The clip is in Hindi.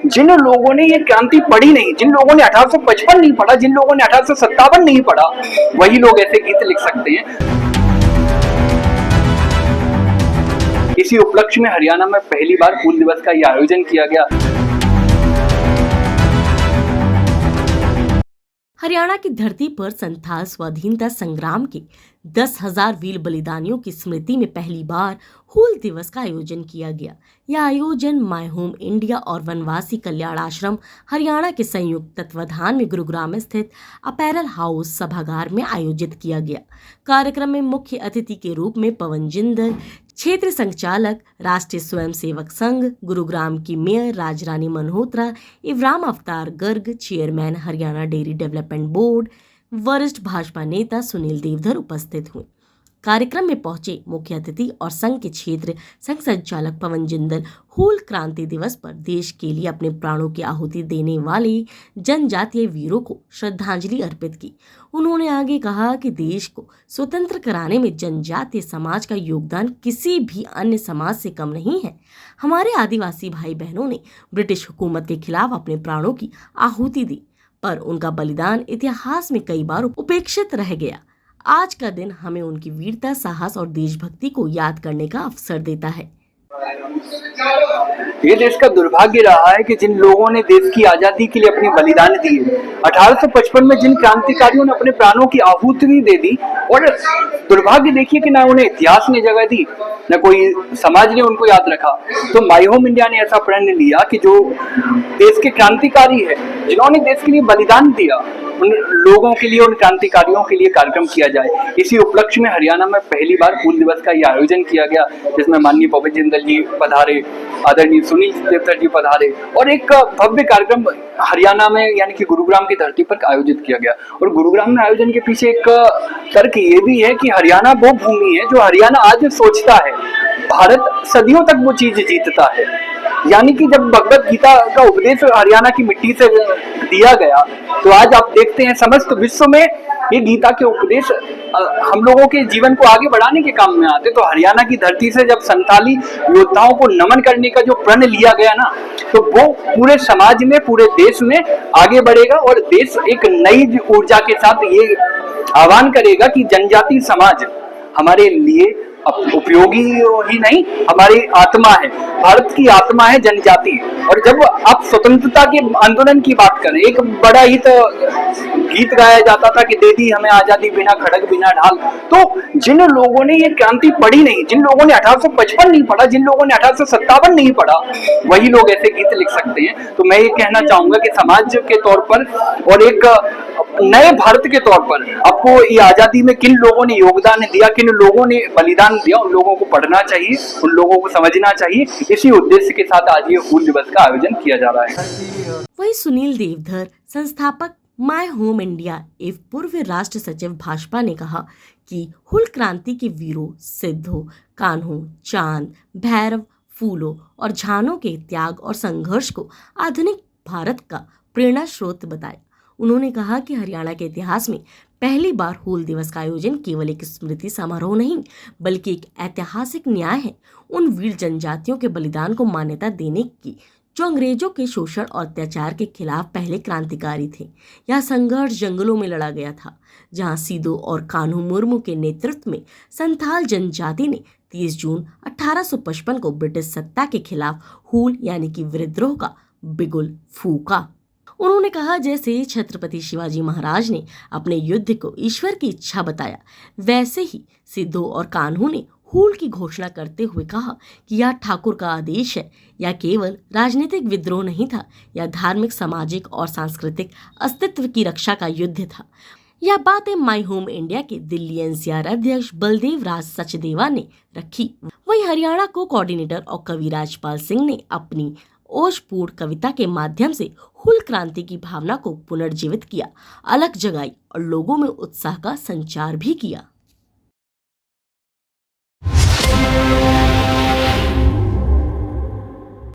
जिन लोगों ने ये क्रांति पढ़ी नहीं, जिन लोगों ने 1855 नहीं पढ़ा, जिन लोगों ने 1857 नहीं पढ़ा, वही लोग ऐसे गीत लिख सकते हैं। इसी उपलक्ष्य में हरियाणा में पहली बार हूल दिवस का ये आयोजन किया गया। हरियाणा की धरती पर संथाल स्वाधीनता संग्राम के 10,000 वीर बलिदानियों की स्मृति में पहली बार हूल दिवस का आयोजन किया गया। यह आयोजन माय होम इंडिया और वनवासी कल्याण आश्रम हरियाणा के संयुक्त तत्वाधान में गुरुग्राम स्थित अपैरल हाउस सभागार में आयोजित किया गया। कार्यक्रम में मुख्य अतिथि के रूप में पवन जिंदल, क्षेत्र संचालक राष्ट्रीय स्वयंसेवक संघ गुरुग्राम की मेयर राजरानी मल्होत्रा, इब्राहिम अवतार Garg, chairman Haryana dairy development board, वरिष्ठ भाजपा नेता सुनील देवधर उपस्थित हुए। कार्यक्रम में पहुंचे मुख्य अतिथि और संघ के क्षेत्र संघ संचालक पवन जिंदल हूल क्रांति दिवस पर देश के लिए अपने प्राणों की आहुति देने वाले जनजातीय वीरों को श्रद्धांजलि अर्पित की। उन्होंने आगे कहा कि देश को स्वतंत्र कराने में जनजातीय समाज का योगदान किसी भी अन्य समाज से कम नहीं है। हमारे आदिवासी भाई बहनों ने ब्रिटिश हुकूमत के खिलाफ अपने प्राणों की आहुति दी, पर उनका बलिदान इतिहास में कई बार उपेक्षित रह गया। आज का दिन हमें उनकी वीरता, साहस और देशभक्ति को याद करने का अवसर देता है। ये देश का दुर्भाग्य रहा है कि जिन लोगों ने देश की आजादी के लिए अपनी बलिदान दिए, 1855 में जिन क्रांतिकारियों ने अपने प्राणों की आहुति दे दी, और दुर्भाग्य देखिए कि ना उन्हें इतिहास ने जगह दी, न कोई समाज ने उनको याद रखा। तो माय होम इंडिया ने ऐसा प्रण लिया कि जो देश के क्रांतिकारी है, जिन्होंने देश के लिए बलिदान दिया, उन लोगों के लिए, उन क्रांतिकारियों के लिए कार्यक्रम किया जाए। इसी उपलक्ष्य में हरियाणा में पहली बार हूल दिवस का यह आयोजन किया गया, जिसमें माननीय पवन जिंदल जी पधारे, आदरणीय सुनील देवधर जी पधारे, और एक भव्य कार्यक्रम हरियाणा में यानी कि गुरुग्राम की धरती पर आयोजित किया गया। और गुरुग्राम में आयोजन के पीछे एक तर्क ये भी है कि हरियाणा वो भूमि है जो हरियाणा आज सोचता है, भारत सदियों तक वो चीज जीतता है। यानी कि जब भगवत गीता का उपदेश हरियाणा की मिट्टी से दिया गया, तो आज आप देखते हैं समस्त विश्व में ये गीता के उपदेश हम लोगों के जीवन को आगे बढ़ाने के काम में आते। तो हरियाणा की धरती से जब संथाली योद्धाओं को नमन करने का जो प्रण लिया गया ना, तो वो पूरे समाज में, पूरे देश में आगे बढ़ेगा, और देश एक नई ऊर्जा के साथ ये आह्वान करेगा कि जनजाति समाज हमारे लिए उपयोगी ही नहीं, हमारी आत्मा है, भारत की आत्मा है जनजाति। और जब आप स्वतंत्रता के आंदोलन की बात करें, एक बड़ा ही तो गीत गाया जाता था कि दे दी हमें आजादी बिना खड़ग बिना ढाल। तो जिन लोगों ने ये क्रांति पढ़ी नहीं, जिन लोगों ने 1855 नहीं पढ़ा, जिन लोगों ने 1857 नहीं पढ़ा, वही लोग ऐसे गीत लिख सकते हैं। तो मैं ये कहना चाहूंगा कि समाज के तौर पर और एक नए भारत के तौर पर आपको ये आजादी में किन लोगों ने योगदान दिया, किन लोगों ने बलिदान दिया, उन लोगों को पढ़ना चाहिए, उन लोगों को समझना चाहिए। इसी उद्देश्य के साथ आज ये हूल दिवस का आयोजन किया जा रहा है। वही सुनील देवधर, संस्थापक माय होम इंडिया एवं पूर्व राष्ट्र सचिव भाजपा ने कहा कि हूल क्रांति के वीरों सिद्धों, कान्हों, चांद, भैरव, फूलों और झानों के त्याग और संघर्ष को आधुनिक भारत का प्रेरणा स्रोत बताया। उन्होंने कहा कि हरियाणा के इतिहास में पहली बार हूल दिवस का आयोजन केवल एक स्मृति समारोह नहीं, बल्कि एक ऐतिहासिक न्याय है उन वीर जनजातियों के बलिदान को मान्यता देने की जो अंग्रेजों के शोषण और अत्याचार के खिलाफ पहले क्रांतिकारी थे। यह संघर्ष जंगलों में लड़ा गया था, जहां सिद्धो और कान्हू मुर्मू के नेतृत्व में संथाल जनजाति ने 30 जून 1855 को ब्रिटिश सत्ता के खिलाफ हूल यानी कि विद्रोह का बिगुल फूका। उन्होंने कहा, जैसे छत्रपति शिवाजी महाराज ने अपने युद्ध को ईश्वर की इच्छा बताया, वैसे ही सिद्धो और कान्हू ने हूल की घोषणा करते हुए कहा कि यह ठाकुर का आदेश है। यह केवल राजनीतिक विद्रोह नहीं था, यह धार्मिक, सामाजिक और सांस्कृतिक अस्तित्व की रक्षा का युद्ध था। यह बातें माय होम इंडिया के दिल्ली एनसीआर अध्यक्ष बलदेव राज सचदेवा ने रखी। वहीं हरियाणा को कोऑर्डिनेटर और कवि राजपाल सिंह ने अपनी ओजपूर्ण कविता के माध्यम से हूल क्रांति की भावना को पुनर्जीवित किया, अलग जगाई और लोगों में उत्साह का संचार भी किया।